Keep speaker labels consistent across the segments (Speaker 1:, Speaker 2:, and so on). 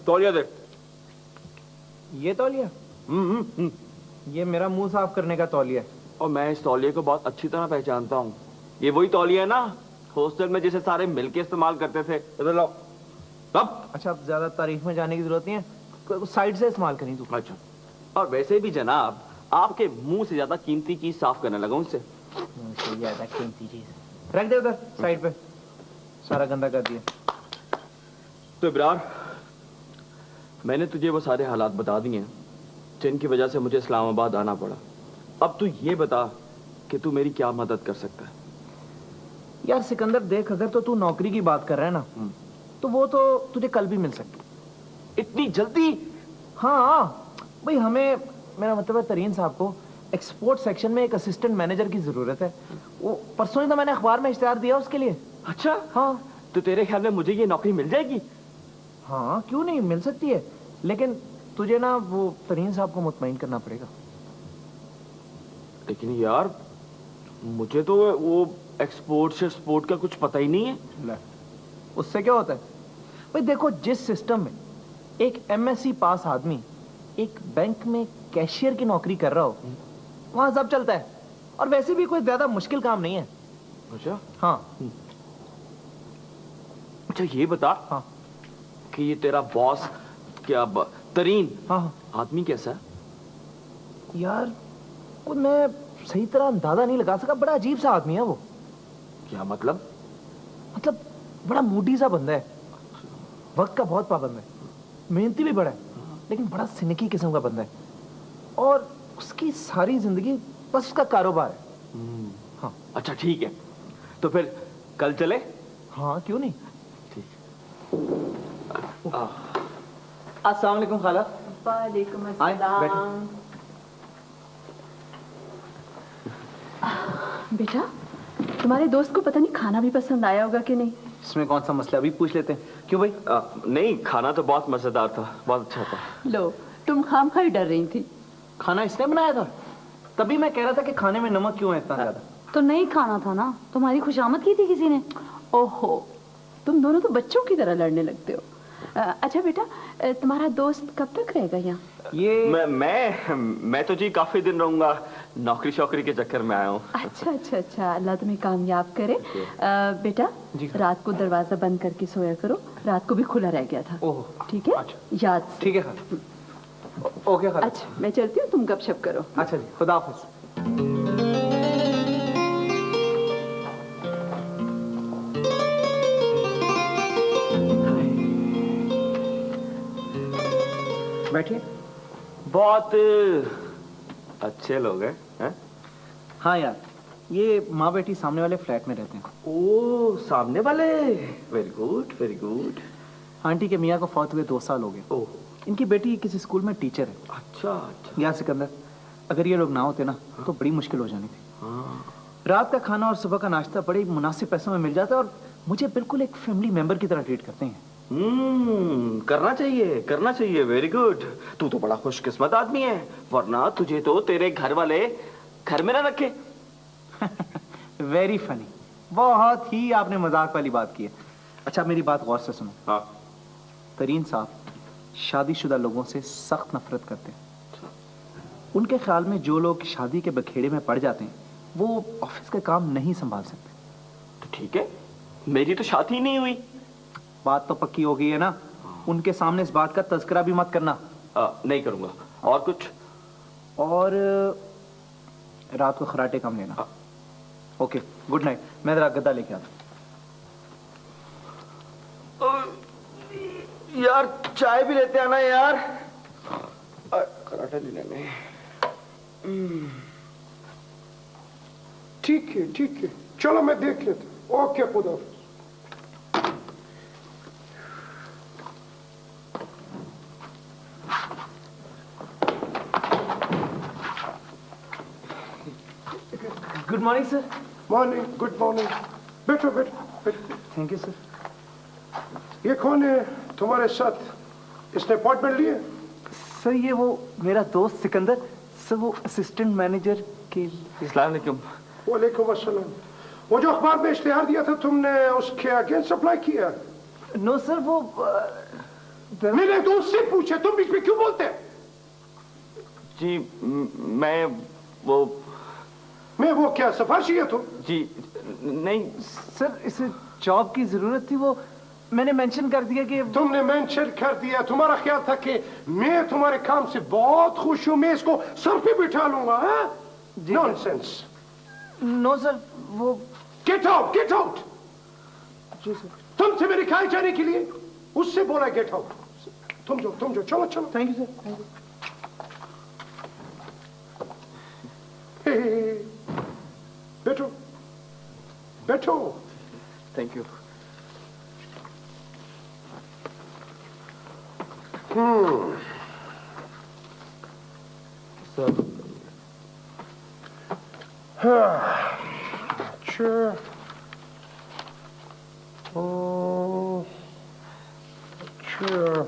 Speaker 1: तौलिया दे।
Speaker 2: ये तौलिया? ये मेरा मुंह साफ करने का तौलिया है।
Speaker 1: और मैं इस तौलिए को बहुत अच्छी तरह पहचानता हूँ। ये वही तौलिया है ना हॉस्टल में जिसे सारे मिलके इस्तेमाल करते थे। इधर लाओ। अब
Speaker 2: अच्छा, अब ज्यादा तारीफ में जाने की जरूरत नहीं है, साइड से इस्तेमाल करी तू।
Speaker 1: अच्छा, और वैसे भी जनाब आपके मुंह से ज्यादा कीमती चीज साफ करने लगा हूं इससे।
Speaker 2: ज्यादा कीमती चीज रख दे उधर साइड पे, सारा गंदा कर दिया।
Speaker 1: तो इब्रार, मैंने तुझे वो सारे हालात बता दिए हैं जिनकी वजह से मुझे इस्लामाबाद आना पड़ा। अब तू ये बता कि तू मेरी क्या मदद कर सकता है।
Speaker 2: यार सिकंदर देख, अगर तो तू नौकरी की बात कर रहा है ना, तो वो तो तुझे कल भी मिल सकती।
Speaker 1: इतनी जल्दी?
Speaker 2: हाँ भाई, हमें, मेरा मतलब है तरीन साहब को एक्सपोर्ट सेक्शन में एक असिस्टेंट मैनेजर की जरूरत है। वो परसों ही तो मैंने अखबार में इश्तेहार दिया उसके लिए।
Speaker 1: अच्छा
Speaker 2: हाँ,
Speaker 1: तो तेरे ख्याल में मुझे ये नौकरी मिल जाएगी?
Speaker 2: हाँ क्यों नहीं, मिल सकती है, लेकिन तुझे ना वो तरीन साहब को मुतमईन करना पड़ेगा।
Speaker 1: लेकिन यार मुझे तो वो एक्सपोर्ट से एक्सपोर्ट का कुछ पता ही नहीं है।
Speaker 2: ले, उससे क्या होता है भाई? देखो, जिस सिस्टम में एक एमएससी पास आदमी एक बैंक में कैशियर की नौकरी कर रहा हो, वहां सब चलता है, और वैसे भी कोई ज्यादा मुश्किल काम नहीं है।
Speaker 1: अच्छा
Speaker 2: हाँ।
Speaker 1: अच्छा ये बता,
Speaker 2: हाँ
Speaker 1: कि ये तेरा बॉस क्या तरीन,
Speaker 2: हाँ
Speaker 1: आदमी कैसा है?
Speaker 2: यार वो मैं सही तरह अंदाजा नहीं लगा सका, बड़ा अजीब सा आदमी है वो।
Speaker 1: क्या मतलब?
Speaker 2: मतलब बड़ा मूडी सा बंदा है, वक्त का बहुत पाबंद है, मेहनती भी बड़ा है, लेकिन बड़ा सिनकी किस्म का बंदा है, और उसकी सारी जिंदगी बस उसका कारोबार है। हाँ।
Speaker 1: अच्छा ठीक है, तो फिर कल चले?
Speaker 2: हाँ क्यों नहीं।
Speaker 1: ठीक।
Speaker 2: अस्सलाम वालेकुम खाला।
Speaker 3: वालेकुम
Speaker 2: आए,
Speaker 3: अस्सलाम। बेटा, तुम्हारे दोस्त को पता नहीं खाना भी पसंद आया होगा कि नहीं।
Speaker 2: इसमें कौन सा मसला, अभी पूछ लेते हैं। क्यों भाई?
Speaker 1: नहीं, खाना तो बहुत मजेदार था, बहुत अच्छा था।
Speaker 3: लो, तुम खामखा ही डर रही थी।
Speaker 2: खाना इसने बनाया था? तभी मैं कह रहा था कि खाने में नमक क्यों है इतना ज्यादा।
Speaker 3: तो नहीं खाना था ना, तुम्हारी खुशामद की थी किसी ने। ओहो, तुम दोनों तो बच्चों की तरह लड़ने लगते हो। अच्छा बेटा, तुम्हारा दोस्त कब तक रहेगा यहाँ?
Speaker 2: ये
Speaker 1: मैं तो जी काफी दिन रहूंगा, नौकरी शौकरी के चक्कर में आया हूँ।
Speaker 3: अच्छा अच्छा अच्छा, अल्लाह तुम्हें कामयाब करे। बेटा, रात को दरवाजा बंद करके सोया करो, रात को भी खुला रह गया था।
Speaker 2: ओह
Speaker 3: ठीक है?
Speaker 2: अच्छा।
Speaker 3: याद से।
Speaker 2: ठीक है खाला। ओके खाला।
Speaker 3: अच्छा मैं चलती हूँ, तुम गपशप करो।
Speaker 2: अच्छा जी, खुदा हाफिज। बैठिए।
Speaker 1: बहुत अच्छे लोग हैं।
Speaker 2: हाँ यार, ये माँ बेटी सामने वाले फ्लैट में रहते हैं।
Speaker 1: ओ सामने वाले, very good very good.
Speaker 2: Aunty के मियाँ को फौत हुए 2 साल हो गए।
Speaker 1: ओह
Speaker 2: इनकी बेटी किसी स्कूल में टीचर है।
Speaker 1: अच्छा अच्छा।
Speaker 2: यार सिकंदर, अगर ये लोग ना होते ना तो बड़ी मुश्किल हो जानी थी।
Speaker 1: हाँ।
Speaker 2: रात का खाना और सुबह का नाश्ता बड़े मुनासिब पैसों में मिल जाता है, और मुझे बिल्कुल एक फैमिली मेंबर की तरह ट्रीट करते हैं।
Speaker 1: करना चाहिए, वेरी गुड। तू तो बड़ा खुशकिस्मत आदमी है, वरना तुझे तो तेरे घर वाले घर में ना रखे।
Speaker 2: वेरी फनी, बहुत ही आपने मजाक वाली बात की है। अच्छा मेरी बात गौर से सुनो।
Speaker 1: हाँ।
Speaker 2: तरीन साहब शादीशुदा लोगों से सख्त नफरत करते हैं। उनके ख्याल में जो लोग शादी के बखेड़े में पड़ जाते हैं वो ऑफिस के काम नहीं संभाल सकते।
Speaker 1: तो ठीक है, मेरी तो शादी ही नहीं हुई।
Speaker 2: बात तो पक्की हो गई है ना? उनके सामने इस बात का तज़किरा भी मत करना।
Speaker 1: नहीं करूंगा। और कुछ?
Speaker 2: और रात को खराटे कम लेना। Okay, good night. मैं जरा गद्दा लेके आता
Speaker 1: हूँ। यार चाय भी लेते आना यार। खराटा नहीं लेने।
Speaker 4: ठीक है, चलो मैं देख लेता हूँ। ओके खुदा।
Speaker 2: Good morning sir.
Speaker 4: Morning, good morning. बैठो बैठो बैठो।
Speaker 2: Thank you sir.
Speaker 4: ये कौन है तुम्हारे साथ? इसने अपॉइंटमेंट लिए?
Speaker 2: सर ये वो मेरा दोस्त सिकंदर, सर वो असिस्टेंट मैनेजर के।
Speaker 1: अस्सलाम वालेकुम।
Speaker 4: वालेकुम अस्सलाम। वो जो अखबार में इश्तिहार दिया था तुमने, उसके अगेंस्ट अप्लाई किया?
Speaker 2: नो सर वो
Speaker 4: मेरे दोस्त से पूछे, तुम बीच में क्यों बोलते हैं?
Speaker 1: जी मैं
Speaker 4: वो क्या सिफारिशी है तुम?
Speaker 1: जी नहीं
Speaker 2: सर, इसे जॉब की जरूरत थी, वो मैंने मेंशन कर दिया कि।
Speaker 4: तुमने मेंशन कर दिया? तुम्हारा ख्याल था कि मैं तुम्हारे काम से बहुत खुश हूं, मैं इसको सर पे बिठा लूंगा? नॉनसेंस।
Speaker 2: नो सर वो।
Speaker 4: Get out, get out.
Speaker 2: जी सर।
Speaker 4: तुमसे मेरे खाए जाने के लिए उससे बोला गेट आउट। तुम जो चलो चलो।
Speaker 2: Thank you sir, thank you.
Speaker 4: बैठो बैठो।
Speaker 1: Thank you. सर
Speaker 4: अच्छा, अच्छा,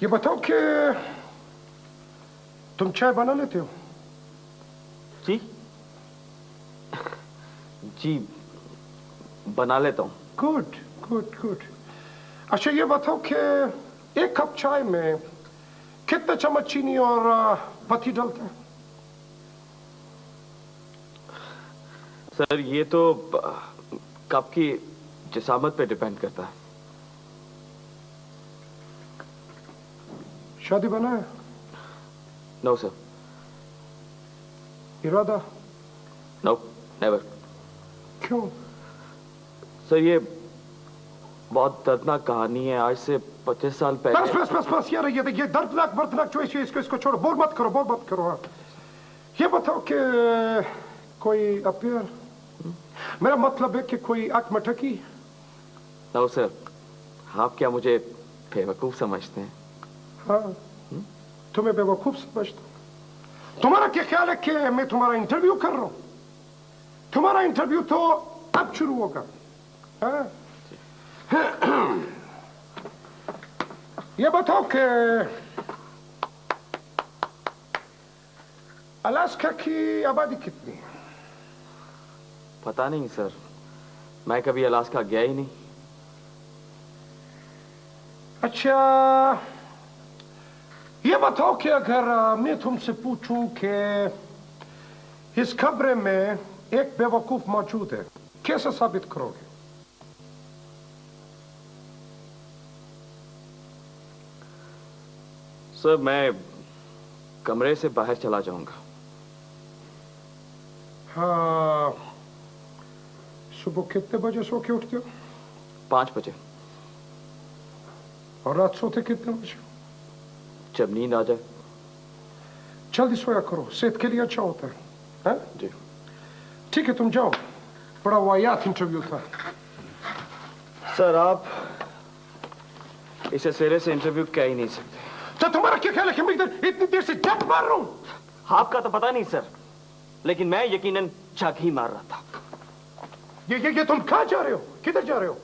Speaker 4: ये बताओ कि तुम चाय बना लेते हो?
Speaker 1: जी जी बना लेता हूँ।
Speaker 4: Good good good. अच्छा ये बताओ कि एक कप चाय में कितने चम्मच चीनी और पत्ती डालते हैं?
Speaker 1: सर ये तो कप की जिसामत पे डिपेंड करता है।
Speaker 4: शादी बना है?
Speaker 1: No sir.
Speaker 4: इरादा?
Speaker 1: No never.
Speaker 4: क्यों?
Speaker 1: सर ये बहुत दर्दनाक कहानी है। आज से 25 साल
Speaker 4: बस
Speaker 1: पहले।
Speaker 4: बस बस बस यार, ये दर्दनाक जो है इसको छोड़ो, बोल मत करो, बोल मत करो। हाँ, ये बताओ कि कोई अफेयर? मेरा मतलब है कि कोई आंख मटकी?
Speaker 1: No sir. आप क्या मुझे बेवकूफ समझते हैं?
Speaker 4: हाँ, तुम्हें बेवकूफ समझता हूं। तुम्हारा क्या ख्याल है कि मैं तुम्हारा इंटरव्यू कर रहा हूं? तुम्हारा इंटरव्यू तो अब शुरू होगा। हाँ? ये बताओ कि अलास्का की आबादी कितनी है?
Speaker 1: पता नहीं सर, मैं कभी अलास्का गया ही नहीं।
Speaker 4: अच्छा ये बताओ कि अगर मैं तुमसे पूछूं कि इस कब्र में एक बेवकूफ मौजूद है, कैसे साबित करोगे?
Speaker 1: सर मैं कमरे से बाहर चला जाऊंगा।
Speaker 4: हाँ, सुबह कितने बजे सो के उठते हो?
Speaker 1: 5 बजे।
Speaker 4: और रात सोते कितने बजे?
Speaker 1: जब नींद आ जाए।
Speaker 4: जल्दी सोया करो, सेहत के लिए अच्छा होता है। हाँ?
Speaker 1: जी
Speaker 4: ठीक है, तुम जाओ। बड़ा वाहियात इंटरव्यू था।
Speaker 1: सर आप इसे सिरे से इंटरव्यू कह ही नहीं सकते।
Speaker 4: तो तुम्हारा क्या ख्याल है कि मैं इधर इतनी देर से जग मार रहा हूं?
Speaker 1: आपका तो पता नहीं सर, लेकिन मैं यकीनन जग ही मार रहा था।
Speaker 4: ये तुम कहां जा रहे हो? किधर जा रहे हो?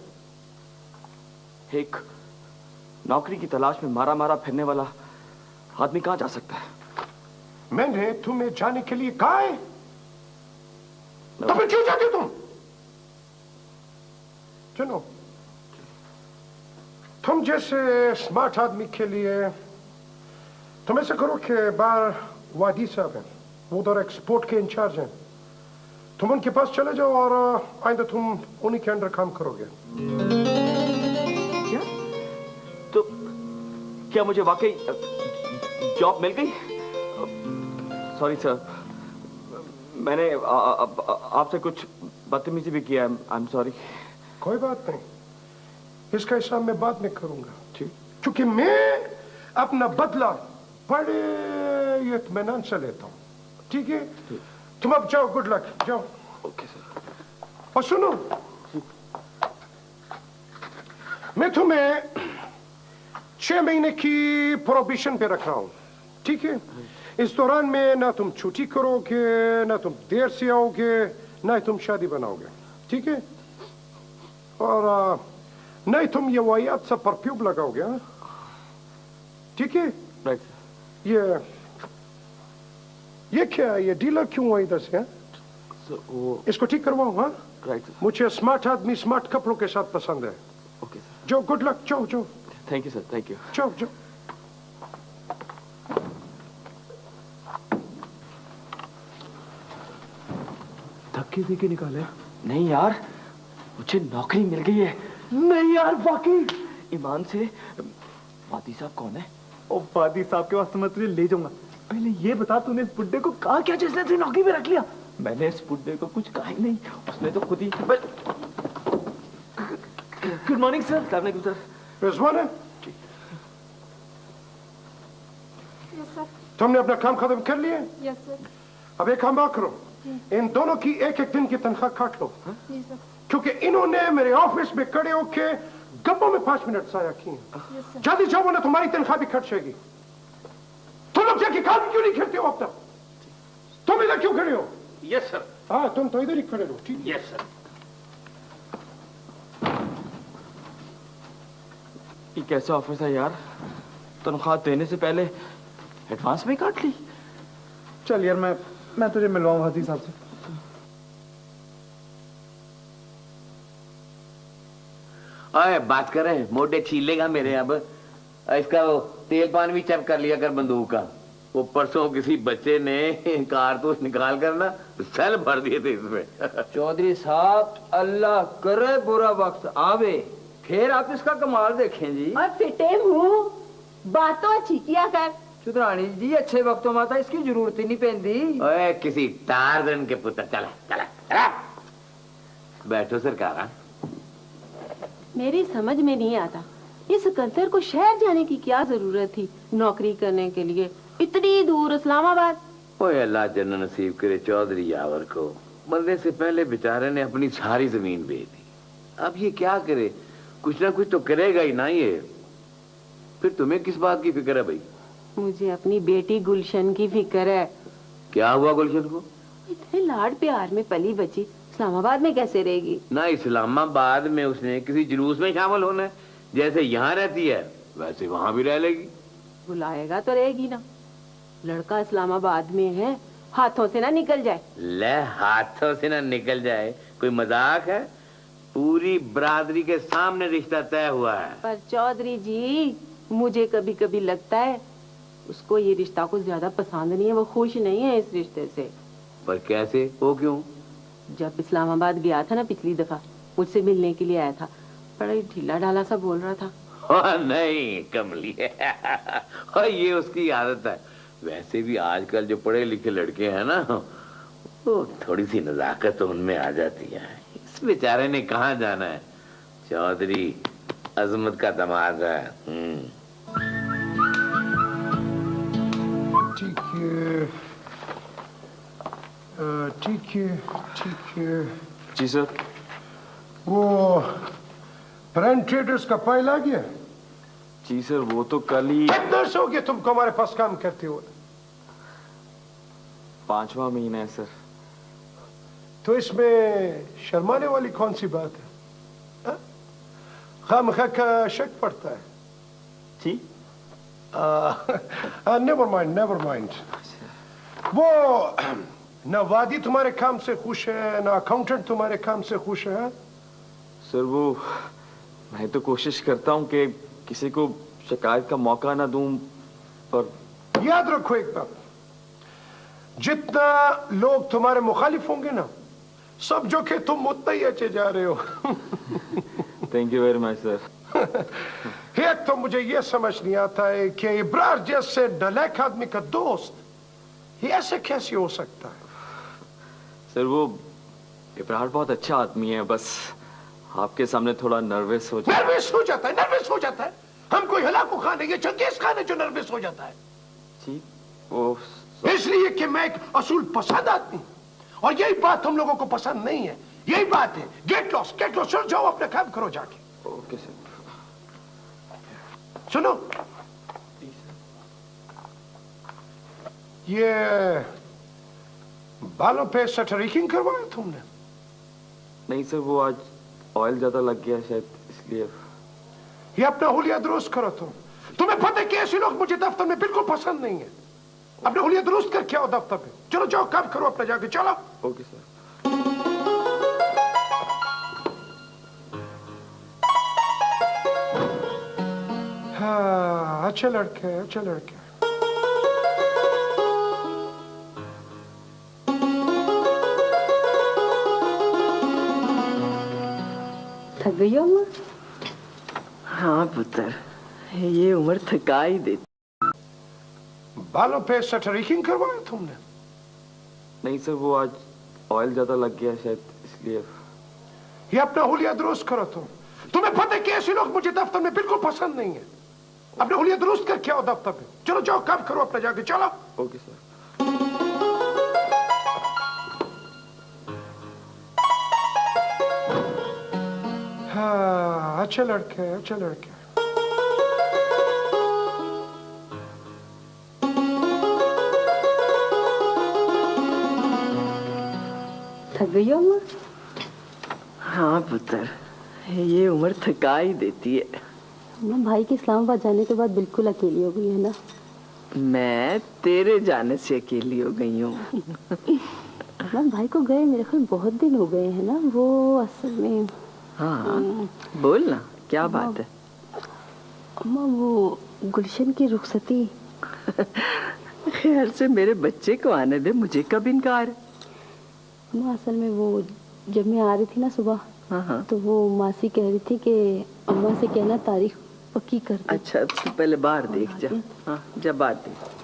Speaker 1: एक नौकरी की तलाश में मारा मारा फिरने वाला आदमी कहां जा सकता है?
Speaker 4: मैंने तुम्हें जाने के लिए कहा है, तो फिर क्यों जाते हो तुम? सुनो, तुम जैसे स्मार्ट आदमी के लिए तुम ऐसे करो कि बाहर वादी साहब हैं, वो उधर एक्सपोर्ट के इंचार्ज हैं, तुम उनके पास चले जाओ और आइंदा तुम उन्हीं के अंडर काम करोगे।
Speaker 1: क्या? तो क्या मुझे वाकई जॉब मिल गई? सॉरी सर, मैंने आपसे कुछ बदतमीजी भी किया। आई एम सॉरी।
Speaker 4: कोई बात नहीं, इसका हिसाब मैं बाद में करूंगा।
Speaker 1: ठीक।
Speaker 4: क्योंकि मैं अपना बदला बड़े इत्मीनान से लेता हूं। ठीक है, तुम अब जाओ, गुड लक, जाओ।
Speaker 1: Okay sir.
Speaker 4: और सुनो, मैं तुम्हें 6 महीने की प्रोबिशन पे रख रहा हूं। ठीक है, इस दौरान में ना तुम छुट्टी करोगे, ना तुम देर से आओगे, ना तुम शादी बनाओगे। ठीक है? और नहीं तुम ये वाहियात सा परफ्यूम लगाओगे, हाँ? ठीक है।
Speaker 1: राइट
Speaker 4: ये क्या है? ये डीलर क्यों हुआ इधर से, हाँ?
Speaker 1: सर वो
Speaker 4: इसको ठीक करवाऊं, हाँ?
Speaker 1: Right sir.
Speaker 4: मुझे स्मार्ट आदमी स्मार्ट कपड़ों के साथ पसंद है।
Speaker 1: Okay sir.
Speaker 4: जो गुड लक, जो जो
Speaker 1: thank you sir, thank you.
Speaker 4: जो जो
Speaker 2: धक्के दे के निकाले।
Speaker 1: नहीं यार, मुझे नौकरी मिल गई है।
Speaker 2: नहीं यार, वाकई।
Speaker 1: ईमान से। वादी साहब कौन है?
Speaker 2: ओ वादी साहब के पास तो मैं तुझे ले जाऊंगा। पहले ये बता, तूने इस बुड्ढे को कहा क्या जिसने तुझे नौकरी पे रख लिया?
Speaker 1: मैंने इस बुड्ढे को कुछ कहा ही नहीं, उसने तो खुद ही।
Speaker 2: Good morning sir.
Speaker 1: अस्सलाम वालेकुम सर।
Speaker 4: रिजवान है? तुमने अपना काम खत्म कर लिया?
Speaker 3: Yes sir.
Speaker 4: अब एक काम करो, इन दोनों की एक एक दिन की तनख्वाह काट लो,
Speaker 3: जी सर।
Speaker 4: क्योंकि इन्होंने मेरे ऑफिस में खड़े होके गप्पों में 5 मिनट जाया किए। जल्दी जाओ वरना तुम्हारी तनख्वाह भी कट जाएगी। तुम लोग जाके काम क्यों नहीं करते हो अब तक? तुम इधर क्यों खड़े हो?
Speaker 5: Yes sir.
Speaker 4: हाँ, तुम तो इधर ही खड़े रहो, ठीक है?
Speaker 5: Yes sir.
Speaker 1: ये कैसा ऑफर था यार, तनख्वाह देने से पहले एडवांस में काट ली।
Speaker 2: चल यार, मैं तुझे मिलवाऊं वादी साहब से।
Speaker 5: ओए बात कर रहे हैं, मोटे छीलेगा मेरे। अब इसका वो तेल पान भी चेक कर लिया कर बंदूक का। वो परसों किसी बच्चे ने कारतूस निकाल कर ना सेल भर दिए थे इसमें।
Speaker 6: चौधरी साहब, अल्लाह करे बुरा वक्त आवे, फिर आप इसका कमाल देखें जी।
Speaker 3: और फिटे मुंह, बात तो अच्छी किया कर।
Speaker 6: चुदरानी जी, अच्छे वक्तों में था इसकी जरूरत ही नहीं पैंदी।
Speaker 5: ओए किसी टारजन के पुत्र, चला चला चला। बैठो सरकार।
Speaker 3: मेरी समझ में नहीं आता, इस सिकंदर को शहर जाने की क्या जरूरत थी नौकरी करने के लिए, इतनी दूर इस्लामाबाद।
Speaker 5: ओए अल्लाह जन्नत नसीब करे चौधरी यावर को। मरने से पहले बेचारे ने अपनी सारी जमीन बेच दी। अब ये क्या करे, कुछ ना कुछ तो करेगा ही ना ये। फिर तुम्हें किस बात की फिक्र है भाई?
Speaker 3: मुझे अपनी बेटी गुलशन की फिक्र है।
Speaker 5: क्या हुआ गुलशन को?
Speaker 3: इतने लाड प्यार में पली बची इस्लामाबाद में कैसे रहेगी?
Speaker 5: ना इस्लामाबाद में उसने किसी जुलूस में शामिल होना है। जैसे यहाँ रहती है वैसे वहां भी रह लेगी।
Speaker 3: बुलाएगा तो रहेगी ना। लड़का इस्लामाबाद में है, हाथों से ना निकल जाए।
Speaker 5: ले हाथों से ना निकल जाए, कोई मजाक है? पूरी बरादरी के सामने रिश्ता तय हुआ है।
Speaker 3: पर चौधरी जी, मुझे कभी कभी लगता है उसको ये रिश्ता कुछ ज्यादा पसंद नहीं है, वो खुश नहीं है इस रिश्ते से।
Speaker 5: पर कैसे, वो क्यों?
Speaker 3: जब इस्लामाबाद गया था ना पिछली दफा, मुझसे मिलने के लिए आया था, बड़ा ही ढीला ढाला सा बोल रहा था।
Speaker 5: नहीं कमली और ये उसकी आदत है। वैसे भी आजकल जो पढ़े लिखे लड़के हैं ना, वो थोड़ी सी नजाकत तो उनमें आ जाती है। इस बेचारे ने कहाँ जाना है, चौधरी अजमत का दामाद है।
Speaker 4: ठीक है, ठीक है, ठीक है।
Speaker 1: जी सर।
Speaker 4: वो ब्रांड ट्रेडर्स का फाइल आ गया?
Speaker 1: जी सर, वो तो कल ही।
Speaker 4: कितना हो गया तुमको हमारे पास काम करते हो?
Speaker 1: 5वां महीना है सर।
Speaker 4: तो इसमें शर्माने वाली कौन सी बात है? खामखा का शक पड़ता है।
Speaker 1: जी।
Speaker 4: Never mind, never mind. वो न वादी तुम्हारे काम से खुश है, न अकाउंटेंट तुम्हारे काम से खुश है।
Speaker 1: सर वो मैं तो कोशिश करता हूँ कि किसी को शिकायत का मौका ना दूं, पर
Speaker 4: याद रखो एक बात, जितना लोग तुम्हारे मुखालिफ होंगे ना, सब जो कि तुम उतना ही अच्छे जा रहे हो।
Speaker 1: Thank you very much sir.
Speaker 4: एक तो मुझे यह समझ नहीं आता है कि इब्रार जैसे नलायक आदमी का दोस्त ये ऐसे कैसे हो सकता है?
Speaker 1: सर वो इब्रार बहुत अच्छा आदमी है, बस आपके सामने थोड़ा नर्वस हो जाता है।
Speaker 4: नर्वस हो जाता है, नर्वस हो जाता है। हम कोई हलाकू खान है, ये चंगेज खान है जो नर्वस हो जाता है।
Speaker 1: जी वो
Speaker 4: इसलिए कि मैं एक असूल पसंद आदमी, और यही बात हम लोगों को पसंद नहीं है। यही बात है। Get lost, get lost. चल जाओ अपना काम करो जाके।
Speaker 1: Okay sir.
Speaker 4: सुनो, ये बालों पे सटरिकिंग करवाया तुमने?
Speaker 1: नहीं सर, वो आज ऑयल ज्यादा लग गया शायद, इसलिए।
Speaker 4: ये अपना हुलिया दुरुस्त करो तुम्हें पता है कि ऐसे लोग मुझे दफ्तर में बिल्कुल पसंद नहीं है। अपना हुलिया दुरुस्त करके आओ दफ्तर में। चलो जाओ, काम करो अपना जाके, चलो।
Speaker 1: Okay sir.
Speaker 4: हाँ, अच्छे लड़के, अच्छे लड़के।
Speaker 3: थक गई हो अम्मा?
Speaker 6: हाँ पुत्र, ये उम्र थका ही देती।
Speaker 4: बालों पे स्ट्रेचिंग करवाया तुमने?
Speaker 1: नहीं सर, वो आज ऑयल ज्यादा लग गया शायद, इसलिए।
Speaker 4: ये अपना हुलिया दुरुस्त करो तुम्हें पता है कि ऐसे लोग मुझे दफ्तर में बिल्कुल पसंद नहीं है। अपना हुलिया दुरुस्त करके आओ दफ्तर में। चलो जाओ, काम करो अपना जाके, चलो।
Speaker 1: Okay sir.
Speaker 4: हाँ, अच्छे लड़के, अच्छे लड़के।
Speaker 3: थक गई हो अम्मा?
Speaker 6: हाँ पुत्र, ये उम्र थका ही देती है।
Speaker 3: अम्मा, भाई के इस्लामाबाद जाने के बाद बिल्कुल अकेली हो गई है ना?
Speaker 6: मैं तेरे जाने से अकेली हो गई हूँ।
Speaker 3: अम्मा, भाई को गए मेरे ख्याल बहुत दिन हो गए हैं ना। वो असल में।
Speaker 6: हाँ, बोल ना, क्या बात है?
Speaker 3: अम्मा, वो गुलशन की रुखसती।
Speaker 6: खैर से मेरे बच्चे को आने दे, मुझे कब इनकार है?
Speaker 3: अम्मा, असल में वो जब मैं आ रही थी ना सुबह,
Speaker 6: हाँ।
Speaker 3: तो वो मासी कह रही थी कि अम्मा से कहना तारीख पक्की कर दे।
Speaker 6: अच्छा, तो पहले बाहर देख जा। हाँ, जा बाहर देख।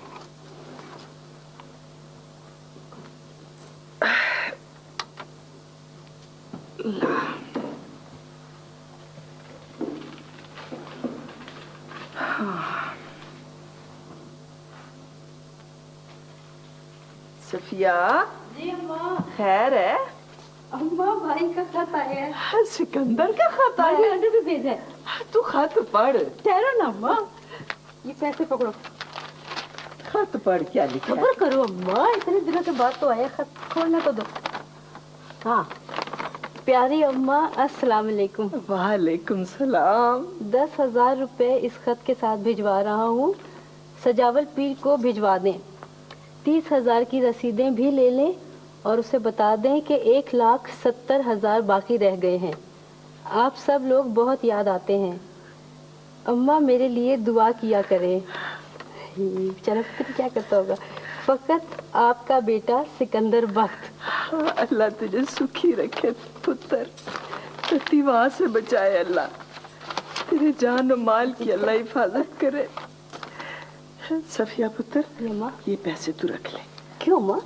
Speaker 6: सफिया।
Speaker 3: जी अम्मा।
Speaker 6: खैर है?
Speaker 3: अम्मा, भाई का खत आया है।
Speaker 6: सिकंदर का खत आया?
Speaker 3: भाई ने भी भेजा है।
Speaker 6: तू खत पढ़।
Speaker 3: ठहरो ना अम्मा, ये पैसे पकड़ो।
Speaker 6: खत पढ़, क्या लिखा है?
Speaker 3: खबर करो अम्मा, इतने दिनों के बाद तो आया खत, खोलने तो दो। हाँ, प्यारी अम्मा, अस्सलाम वालेकुम।
Speaker 6: वालेकुम सलाम।
Speaker 3: 10,000 रुपए इस खत के साथ भिजवा रहा हूँ। सजावल पीर को भिजवा दें। 30,000 की रसीदें भी ले लें और उसे बता दें कि 1,70,000 बाकी रह गए हैं। आप सब लोग बहुत याद आते हैं। अम्मा, मेरे लिए दुआ किया करें। बेचारा पता क्या करता होगा। फकत आपका बेटा सिकंदर बख्त।
Speaker 6: अल्लाह तुझे सुखी रखे पुत्र, प्रतिभा से बचाए अल्लाह, तेरे जान और माल की अल्लाह हिफाजत करे। सफिया पुत्र, ये पैसे तू रख ले।
Speaker 3: क्यों माँ?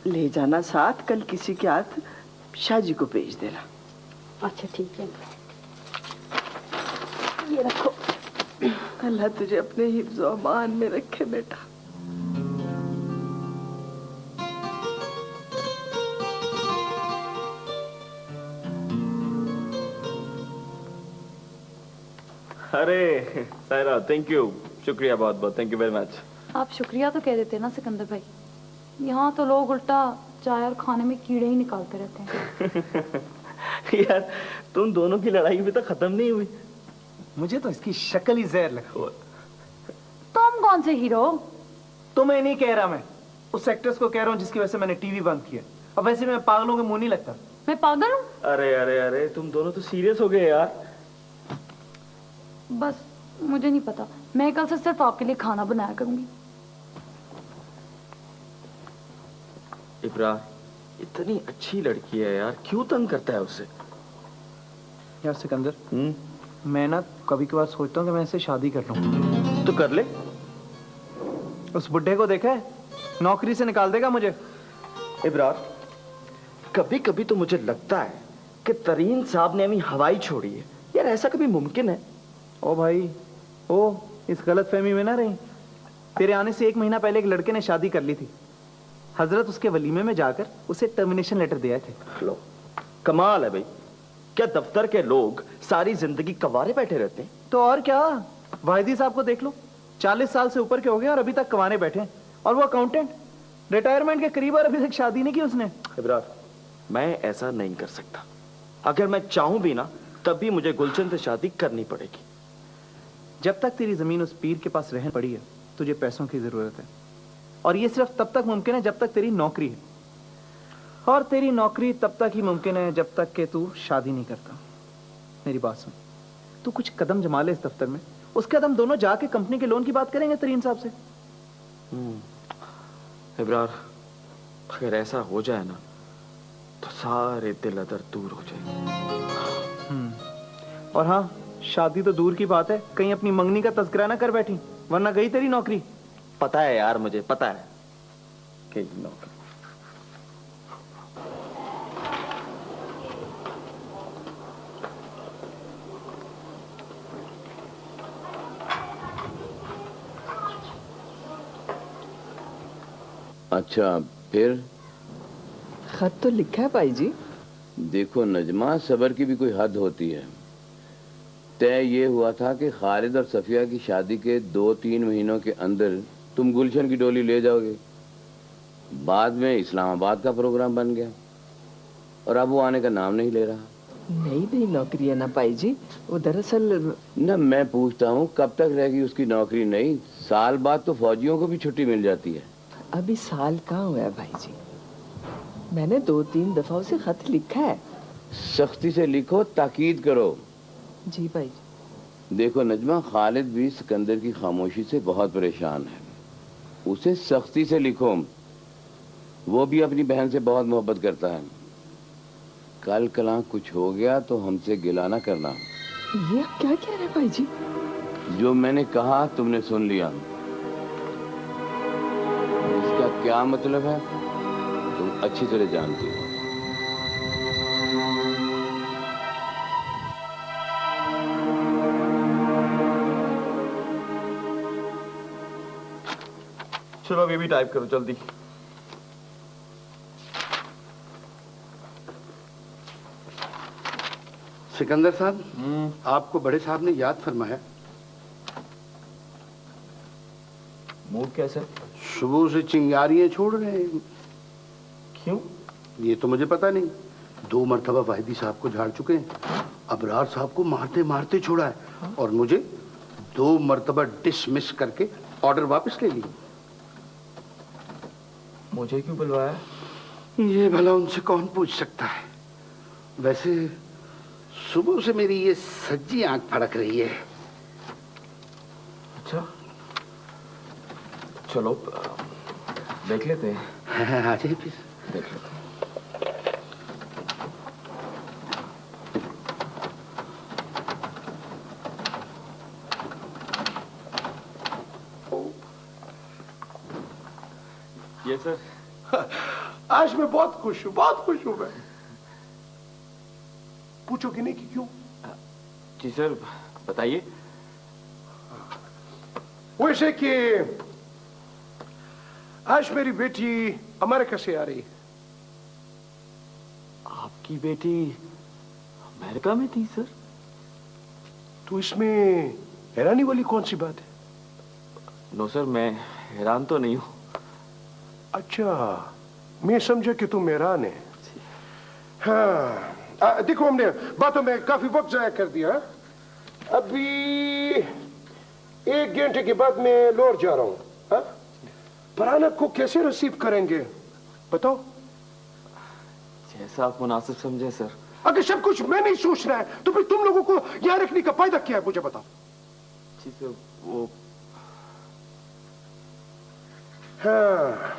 Speaker 6: ले जाना साथ, कल किसी के हाथ शाहजी को भेज देना।
Speaker 3: अच्छा ठीक है, ये रखो।
Speaker 6: अल्लाह तुझे अपने हिफ्ज़ और अमान में रखे बेटा।
Speaker 1: अरे सायरा, थैंक यू, शुक्रिया बहुत बहुत, थैंक यू वेरी मच।
Speaker 7: आप शुक्रिया तो कह देते ना सिकंदर भाई, यहाँ तो लोग उल्टा चाय और खाने में कीड़े ही निकालते रहते हैं।
Speaker 1: यार, तुम दोनों की लड़ाई भी तो खत्म नहीं हुई।
Speaker 2: मुझे तो इसकी शक्ल ही जहर लगती है।
Speaker 7: तुम कौन से हीरो?
Speaker 2: तुम्हें नहीं कह रहा मैं, उस एक्ट्रेस को कह रहा हूँ जिसकी वजह से मैंने टीवी बंद किया। अब वैसे मैं पागलों के मुंह नहीं लगता।
Speaker 7: मैं पागल हूँ?
Speaker 1: अरे अरे अरे, तुम दोनों तो सीरियस हो गए यार।
Speaker 7: बस मुझे नहीं पता, मैं कल से सिर्फ आपके लिए खाना बनाया करूंगी।
Speaker 1: इब्रा, इतनी अच्छी लड़की है यार, क्यों तंग करता है उससे?
Speaker 2: यार सिकंदर, मैं ना कभी कभार सोचता हूँ कि मैं इससे शादी कर लूँ।
Speaker 1: तो कर ले।
Speaker 2: उस बुड्ढे को देखा है, नौकरी से निकाल देगा मुझे।
Speaker 1: इब्रार, कभी कभी तो मुझे लगता है कि तरीन साहब ने अभी हवाई छोड़ी है। यार ऐसा कभी मुमकिन है?
Speaker 2: ओ भाई, ओ इस गलत फहमी में ना रही। तेरे आने से 1 महीना पहले एक लड़के ने शादी कर ली थी। हजरत उसके वलीमे में जाकर उसे टर्मिनेशन लेटर दिया थे।
Speaker 1: लो, कमाल है भाई। क्या दफ्तर के लोग सारी जिंदगी कवारे बैठे रहते हैं?
Speaker 2: तो और क्या, वाहिदी साहब को देख लो, 40 साल से ऊपर के हो गए और अभी तक कमाने बैठे हैं। और वो अकाउंटेंट, रिटायरमेंट के करीब और अभी तक शादी नहीं की उसने।
Speaker 1: इब्रार, मैं ऐसा नहीं कर सकता। अगर मैं चाहूं भी ना तब भी मुझे गुलशन से शादी करनी पड़ेगी।
Speaker 2: जब तक तेरी जमीन उस पीर के पास रहने पड़ी है, तुझे पैसों की जरूरत है, और ये सिर्फ तब तक मुमकिन है जब तक तेरी नौकरी है, और तेरी नौकरी तब तक ही मुमकिन है जब तक कि तू शादी नहीं करता। मेरी बात सुन, तू कुछ कदम जमा ले इस दफ्तर में, उसके बाद हम दोनों जाके कंपनी के लोन की बात करेंगे तरीन साहब से।
Speaker 1: इब्रार, अगर ऐसा हो जाए ना तो सारे दिल अदर दूर हो जाएंगे।
Speaker 2: और हाँ, शादी तो दूर की बात है, कहीं अपनी मंगनी का तस्करा ना कर बैठी, वरना गई तेरी नौकरी।
Speaker 1: पता है यार, मुझे पता है कि नौकरी।
Speaker 5: अच्छा, फिर
Speaker 6: खत तो लिखा है भाई जी।
Speaker 5: देखो नजमा, सबर की भी कोई हद होती है। तय ये हुआ था कि खालिद और सफिया की शादी के 2-3 महीनों के अंदर तुम गुलशन की डोली ले जाओगे। बाद में इस्लामाबाद का प्रोग्राम बन गया और अब वो आने का नाम नहीं ले रहा।
Speaker 6: नई नई नौकरी है ना भाई जी, वो दरअसल।
Speaker 5: न, मैं पूछता हूँ कब तक रहेगी उसकी नौकरी? नहीं, साल बाद तो फौजियों को भी छुट्टी मिल जाती है।
Speaker 6: अभी साल कहाँ हुआ है भाई जी, मैंने 2-3 दफा उसे खत लिखा है।
Speaker 5: सख्ती से लिखो, ताकीद करो।
Speaker 6: जी भाई जी।
Speaker 5: देखो नजमा, खालिद भी सिकंदर की खामोशी से बहुत परेशान है, उसे सख्ती से लिखो। वो भी अपनी बहन से बहुत मोहब्बत करता है। कल कला कुछ हो गया तो हमसे गिला ना करना।
Speaker 6: ये आप क्या कह रहे हैं भाई जी?
Speaker 5: जो मैंने कहा तुमने सुन लिया, इसका क्या मतलब है तुम अच्छी तरह जानती हो।
Speaker 1: चलो अभी भी टाइप करो जल्दी।
Speaker 8: सिकंदर साहब, आपको बड़े साहब ने याद फरमाया।
Speaker 1: मूड कैसे?
Speaker 8: सुबह से चिंगारियां छोड़ रहे हैं।
Speaker 1: क्यों?
Speaker 8: ये तो मुझे पता नहीं। 2 मरतबा वाहिदी साहब को झाड़ चुके हैं, अबरार साहब को मारते मारते छोड़ा है, और मुझे 2 मरतबा डिसमिस करके ऑर्डर वापस ले लिया।
Speaker 1: मुझे क्यों बुलवाया?
Speaker 8: ये भला उनसे कौन पूछ सकता है। वैसे सुबह से मेरी ये सज्जी आंख फड़क रही है।
Speaker 1: अच्छा, चलो देख लेते हैं।
Speaker 8: हाँ, आ जाइए फिर।
Speaker 1: देख लेते हैं। ये सर,
Speaker 4: आज मैं बहुत खुश हूँ, बहुत खुश हूँ मैं। पूछोगे नहीं कि क्यों?
Speaker 1: जी सर, बताइए।
Speaker 4: वैसे कि आज मेरी बेटी अमेरिका से आ रही है।
Speaker 1: आपकी बेटी अमेरिका में थी सर?
Speaker 4: तो इसमें हैरानी वाली कौन सी बात है?
Speaker 1: नो सर, मैं हैरान तो नहीं हूं।
Speaker 4: अच्छा, मैं समझा कि तुम हैरान है। हाँ, देखो हमने बातों में काफी वक्त जाया कर दिया। अभी 1 घंटे के बाद मैं लौट जा रहा हूँ। परानक को कैसे रिसीव करेंगे बताओ?
Speaker 1: जैसा आप मुनासिब समझे सर।
Speaker 4: अगर सब कुछ मैं नहीं सोच रहा है तो फिर तुम लोगों को यहाँ रखने का फायदा क्या है, मुझे बताओ।
Speaker 1: जी सर, वो
Speaker 4: हाँ,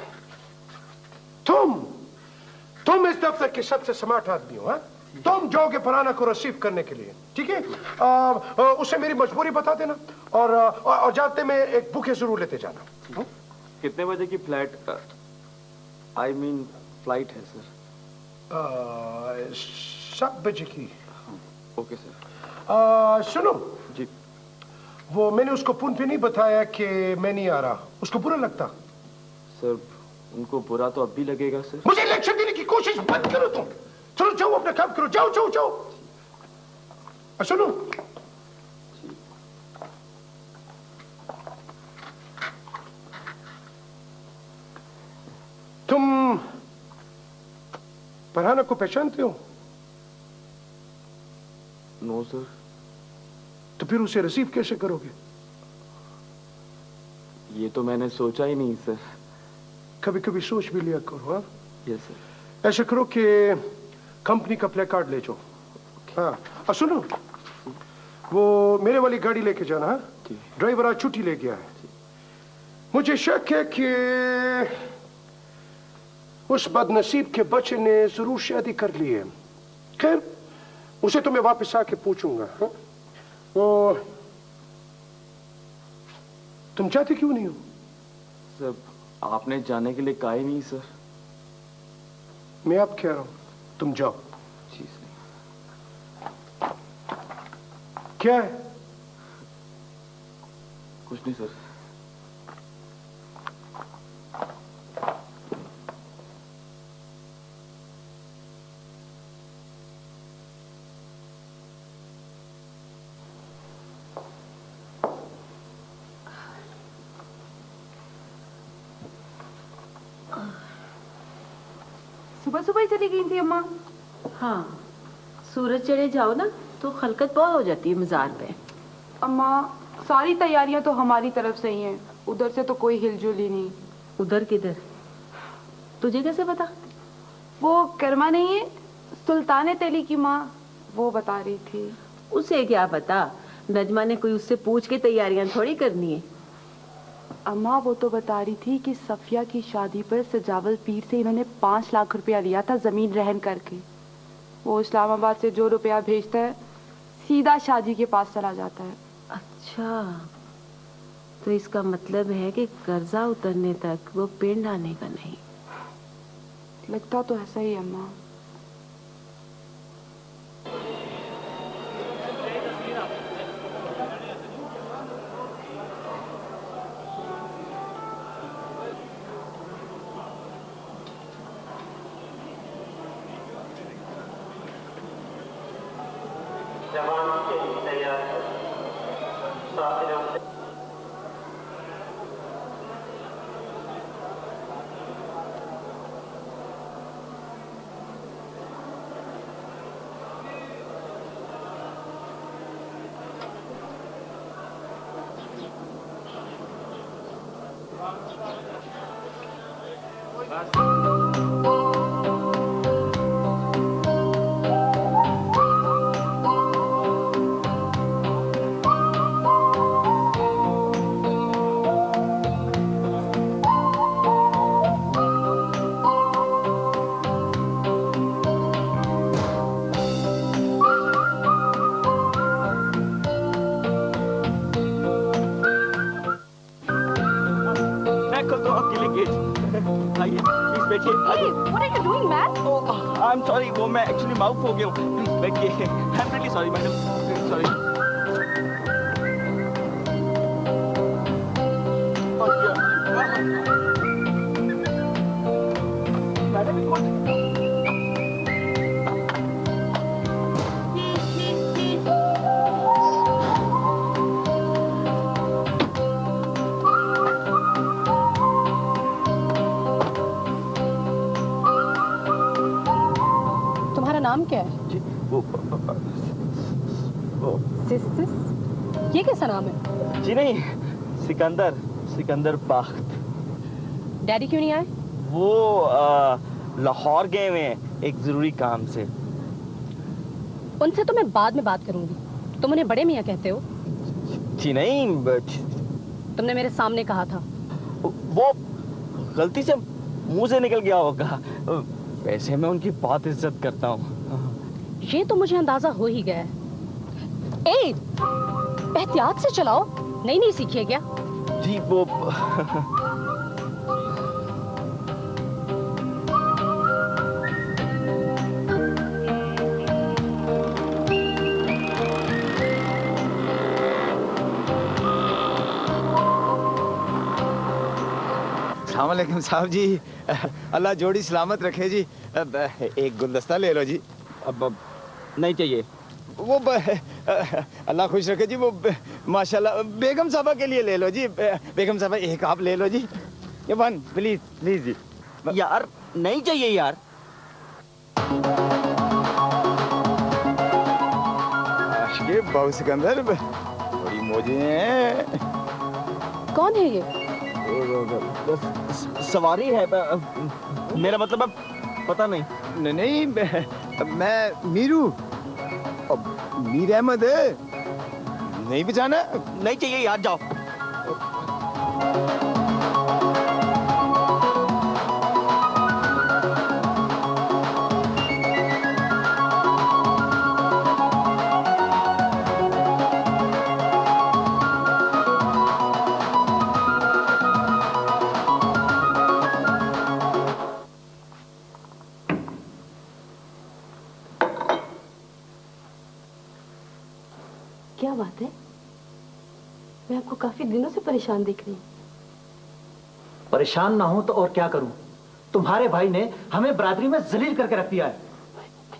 Speaker 4: तुम इस दफ्तर के सबसे स्मार्ट आदमी हो। हाँ, तुम जाओगे पराना को रिसीव करने के लिए, ठीक है? उसे मेरी मजबूरी बता देना, और जाते में एक बुके जरूर लेते जाना।
Speaker 1: कितने बजे की फ्लाइट, आई मीन फ्लाइट है सर?
Speaker 4: 7 बजे की।
Speaker 1: Okay sir.
Speaker 4: सुनो
Speaker 1: जी।
Speaker 4: वो मैंने उसको फोन पे नहीं बताया कि मैं नहीं आ रहा, उसको बुरा लगता?
Speaker 1: सर, उनको बुरा तो अब भी लगेगा सर।
Speaker 4: मुझे लेक्चर देने की कोशिश बंद करो तुम। चलो जाओ, अपना काम करो, जाओ जाओ जाओ। सुनो, तुम फरहाना को पहचानते हो?
Speaker 1: No sir.
Speaker 4: तो फिर उसे रिसीव कैसे करोगे?
Speaker 1: ये तो मैंने सोचा ही नहीं सर।
Speaker 4: कभी कभी सोच भी लिया करो। हाँ,
Speaker 1: यस सर।
Speaker 4: ऐसा करो कि कंपनी का प्ले कार्ड ले जाओ। हाँ, और सुनो, वो मेरे वाली गाड़ी लेके जाना। हाँ, ड्राइवर आज छुट्टी ले गया है। मुझे शक है कि उस बदनसीब के बच्चे ने जरूर शादी कर ली है। खैर, उसे तो मैं वापस आके पूछूंगा। हाँ? वो तुम चाहते क्यों नहीं हो?
Speaker 1: सर आपने जाने के लिए कहा ही नहीं सर।
Speaker 4: मैं आप कह रहा हूं, तुम जाओ।
Speaker 1: जी सर।
Speaker 4: क्या है?
Speaker 1: कुछ नहीं सर।
Speaker 7: सुबह सुबह ही चली गई थी अम्मा।
Speaker 6: हाँ, सूरज चढ़े जाओ ना तो खलकत बहुत हो जाती है मजार पे।
Speaker 7: अम्मा, सारी तैयारियां तो हमारी तरफ से ही हैं, उधर से तो कोई हिलजुल ही नहीं।
Speaker 6: उधर किधर? तुझे कैसे पता?
Speaker 7: वो कर्मा नहीं है, सुल्तान तेली की माँ, वो बता रही थी।
Speaker 6: उसे क्या पता, नजमा ने कोई उससे पूछ के तैयारियां थोड़ी करनी है।
Speaker 7: अम्मा वो तो बता रही थी कि सफिया की शादी पर सजावल पीर से इन्होंने 5 लाख रुपया लिया था जमीन रहन करके। वो इस्लामाबाद से जो रुपया भेजता है सीधा शादी के पास चला जाता है।
Speaker 6: अच्छा, तो इसका मतलब है कि कर्जा उतरने तक वो पिंड आने का नहीं।
Speaker 7: लगता तो ऐसा ही अम्मा।
Speaker 1: I'm sorry, वो मैं actually माउथ हो गया हूँ। Please बैठिए। I'm really sorry, madam. Sorry.
Speaker 9: नाम क्या है?
Speaker 1: जी,
Speaker 9: सिस? ये कैसा नाम है?
Speaker 1: जी नहीं, सिकंदर बख्त।
Speaker 9: डैडी क्यों नहीं आए?
Speaker 1: वो लाहौर गए हुए हैं एक जरूरी काम से।
Speaker 9: उनसे तो मैं बाद में बात करूंगी। तुम उन्हें बड़े मियाँ कहते हो?
Speaker 1: जी नहीं,
Speaker 9: तुमने मेरे सामने कहा था।
Speaker 1: वो गलती से मुंह से निकल गया होगा। वैसे मैं उनकी बहुत इज्जत करता हूँ।
Speaker 9: ये तो मुझे अंदाजा हो ही गया है। एहतियात से चलाओ, नहीं सीखिए क्या?
Speaker 1: जी वो
Speaker 2: अस्सलामुअलैकुम साहब जी, अल्लाह जोड़ी सलामत रखे जी। एक गुलदस्ता ले लो जी।
Speaker 1: अब नहीं चाहिए।
Speaker 2: वो अल्लाह खुश रखे जी। वो माशाल्लाह बेगम साहबा के लिए ले लो जी। बेगम साहबा एक आप ले लो जी। ये वन प्लीज प्लीज जी।
Speaker 1: यार नहीं चाहिए यार।
Speaker 10: ये बाबू सिकंदर बड़ी मौजे हैं।
Speaker 9: कौन है ये?
Speaker 1: सवारी है, मेरा मतलब अब पता नहीं।
Speaker 10: नहीं, मैं मीरू, मीर अहमद नहीं बचाना।
Speaker 1: नहीं चाहिए यार, जाओ।
Speaker 3: क्या बात है? मैं आपको काफी दिनों से परेशान दिख रही हूँ।
Speaker 2: परेशान ना हो तो और क्या करूं? तुम्हारे भाई ने हमें बरादरी में जलील करके रख दिया है।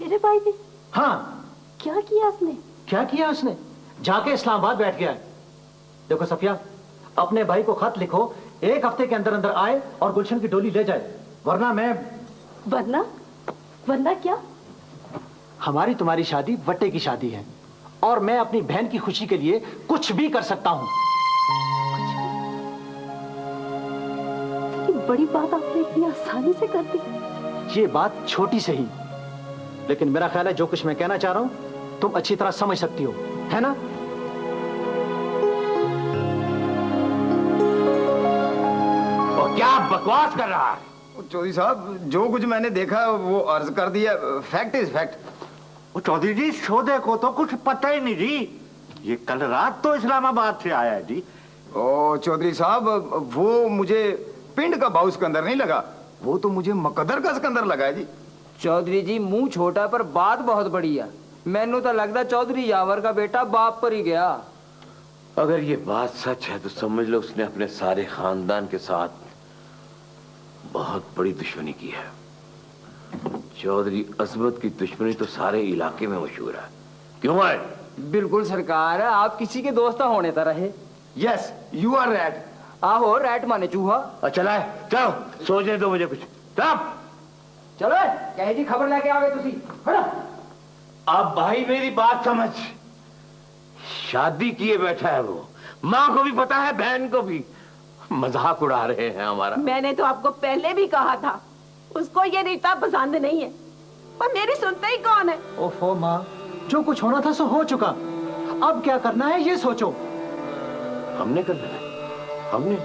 Speaker 3: मेरे भाई ने?
Speaker 2: हाँ।
Speaker 3: क्या किया उसने?
Speaker 2: क्या किया उसने? जाके इस्लामाबाद बैठ गया है। देखो सफिया, अपने भाई को खत लिखो, 1 हफ्ते के अंदर अंदर आए और गुलशन की डोली ले जाए, वरना मैं।
Speaker 3: वरना? वरना क्या?
Speaker 2: हमारी तुम्हारी शादी वट्टे की शादी है और मैं अपनी बहन की खुशी के लिए कुछ भी कर सकता हूं।
Speaker 3: ये बड़ी बात आपने इतनी आसानी से कर दी।
Speaker 2: ये बात छोटी से ही, लेकिन मेरा ख्याल है जो कुछ मैं कहना चाह रहा हूं तुम अच्छी तरह समझ सकती हो, है ना?
Speaker 5: और क्या बकवास कर रहा है?
Speaker 10: चौधरी साहब, जो कुछ मैंने देखा वो अर्ज कर दिया। Fact is fact.
Speaker 11: Chaudhary ji, शोधे को तो कुछ पता ही नहीं जी। ये कल रात तो इस्लामाबाद से आया है जी।
Speaker 10: ओ चौधरी साहब, वो मुझे पिंड का बाउस के अंदर नहीं लगा, वो तो मुझे मकदर का सिकंदर लगा है जी।
Speaker 12: चौधरी जी, मुंह छोटा पर बात बहुत बड़ी है। मैनू तो लगता चौधरी यावर का बेटा बाप पर ही गया।
Speaker 5: अगर ये बात सच है तो समझ लो उसने अपने सारे खानदान के साथ बहुत बड़ी दुश्मनी की है। चौधरी अजमत की दुश्मनी तो सारे इलाके में मशहूर है। क्यों है?
Speaker 12: बिल्कुल सरकार, आप किसी के दोस्त होने तो रहे।
Speaker 10: Yes, you are rat.
Speaker 12: आहो, रैट माने चूहा।
Speaker 5: चला है, चलो सोचने दो मुझे कुछ।
Speaker 12: चलो कहे जी, खबर लेके आ गए तुसी।
Speaker 5: अब भाई मेरी बात समझ, शादी किए बैठा है वो, माँ को भी पता है, बहन को भी। मजाक उड़ा रहे हैं हमारा।
Speaker 6: मैंने तो आपको पहले भी कहा था उसको ये रिश्ता पसंद नहीं है, पर मेरी सुनते ही कौन है?
Speaker 2: ओफो माँ, जो कुछ होना था सो हो चुका, अब क्या करना है ये सोचो।
Speaker 5: हमने करना है, हमने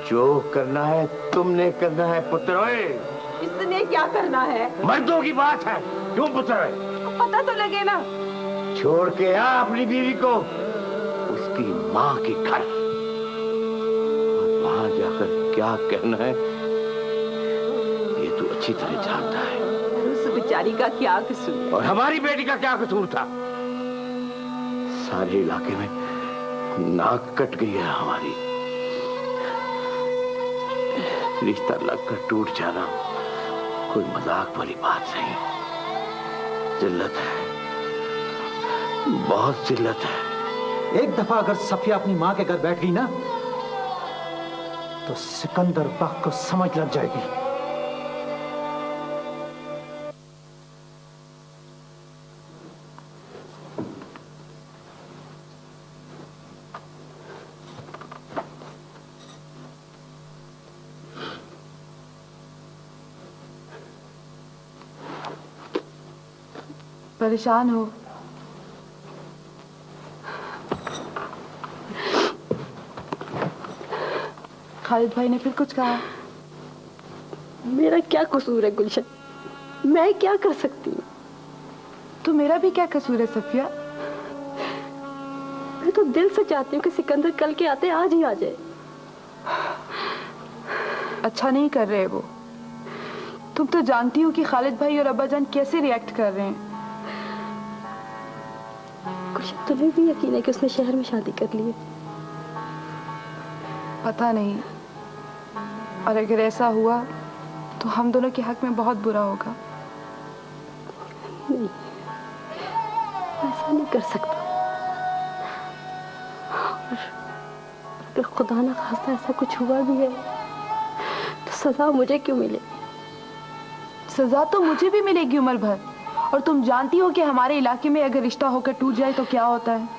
Speaker 5: जो करना है तुमने करना है पुत्र। ओए,
Speaker 6: इसने क्या करना है?
Speaker 5: मर्दों की बात है, क्यों पुत्र?
Speaker 6: पता तो लगे ना।
Speaker 5: छोड़ के आ अपनी बीवी को उसकी माँ के घर, और वहां जाकर क्या कहना है ये तू अच्छी तरह जानता है।
Speaker 6: उस बेचारी का क्या कसूर?
Speaker 5: और हमारी बेटी का क्या कसूर था? सारे इलाके में नाक कट गई है हमारी। रिश्ता लगकर टूट जाना कोई मजाक वाली बात नहीं। जिल्लत है, बहुत जिल्लत है।
Speaker 2: एक दफा अगर सफिया अपनी माँ के घर बैठ गई ना तो सिकंदर बख्त को समझ लग जाएगी।
Speaker 7: परेशान हो? खालिद भाई ने फिर कुछ कहा?
Speaker 3: मेरा क्या कसूर है गुलशन? मैं क्या कर सकती हूँ?
Speaker 7: तो मेरा भी क्या कसूर है सफिया?
Speaker 3: मैं तो दिल से चाहती हूँ कि सिकंदर कल के आते आज ही आ जाए।
Speaker 7: अच्छा नहीं कर रहे वो। तुम तो जानती हो कि खालिद भाई और अब्बाजान कैसे रिएक्ट कर रहे हैं।
Speaker 3: गुलशन, तुम्हें भी यकीन है कि उसने शहर में शादी कर ली है?
Speaker 7: पता नहीं, और अगर ऐसा हुआ तो हम दोनों के हक में बहुत बुरा होगा।
Speaker 3: नहीं, ऐसा नहीं कर सकता। और अगर खुदा ना खास्ता ऐसा कुछ हुआ भी है तो सजा मुझे क्यों मिले?
Speaker 7: सजा तो मुझे भी मिलेगी उम्र भर, और तुम जानती हो कि हमारे इलाके में अगर रिश्ता होकर टूट जाए तो क्या होता है?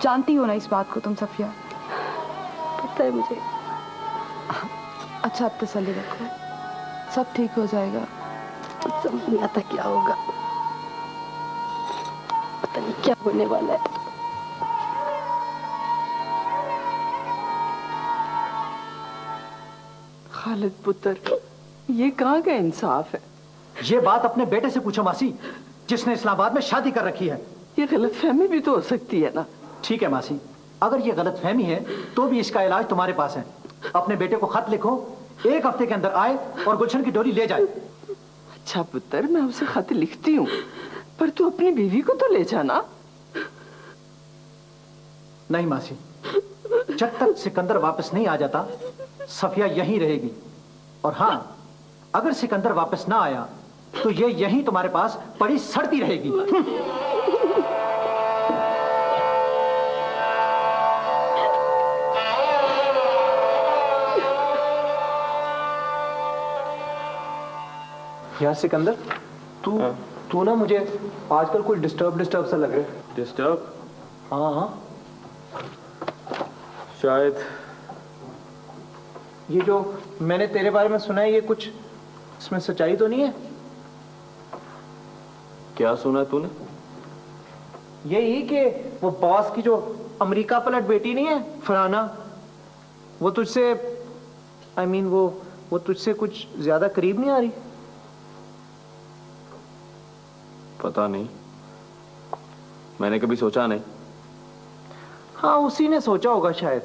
Speaker 7: जानती हो ना इस बात को तुम सफिया?
Speaker 3: पता है मुझे।
Speaker 7: अच्छा अब तसल्ली रखो, सब ठीक हो जाएगा।
Speaker 3: समझ नहीं आता क्या होगा, पता नहीं क्या होने वाला है।
Speaker 6: खालिद पुत्र, ये कहाँ का इंसाफ है?
Speaker 2: ये बात अपने बेटे से पूछो मासी, जिसने इस्लामाबाद में शादी कर रखी है।
Speaker 6: ये गलतफहमी भी तो हो सकती है ना।
Speaker 2: ठीक है मासी, अगर ये गलतफहमी है तो भी इसका इलाज तुम्हारे पास है। अपने बेटे को खत लिखो, 1 हफ्ते के अंदर आए और गुलशन की डोली ले जाए।
Speaker 6: अच्छा पुत्र, मैं उसे खत लिखती हूँ, पर तू अपनी बीवी को तो ले जाना।
Speaker 2: नहीं मासी, जब तक सिकंदर वापस नहीं आ जाता सफिया यहीं रहेगी। और हाँ, अगर सिकंदर वापस ना आया तो ये यहीं तुम्हारे पास पड़ी सड़ती रहेगी। यार सिकंदर, तू ना मुझे आजकल कोई डिस्टर्ब सा लग रहा है।
Speaker 1: डिस्टर्ब?
Speaker 2: हाँ,
Speaker 1: शायद
Speaker 2: ये जो मैंने तेरे बारे में सुना है, ये कुछ इसमें सच्चाई तो नहीं है?
Speaker 1: क्या सुना तूने?
Speaker 2: यही कि वो बॉस की जो अमेरिका पलट बेटी नहीं है फरहाना, वो तुझसे वो तुझसे कुछ ज्यादा करीब नहीं आ रही?
Speaker 1: पता नहीं, मैंने कभी सोचा नहीं।
Speaker 2: हाँ, उसी ने सोचा होगा शायद।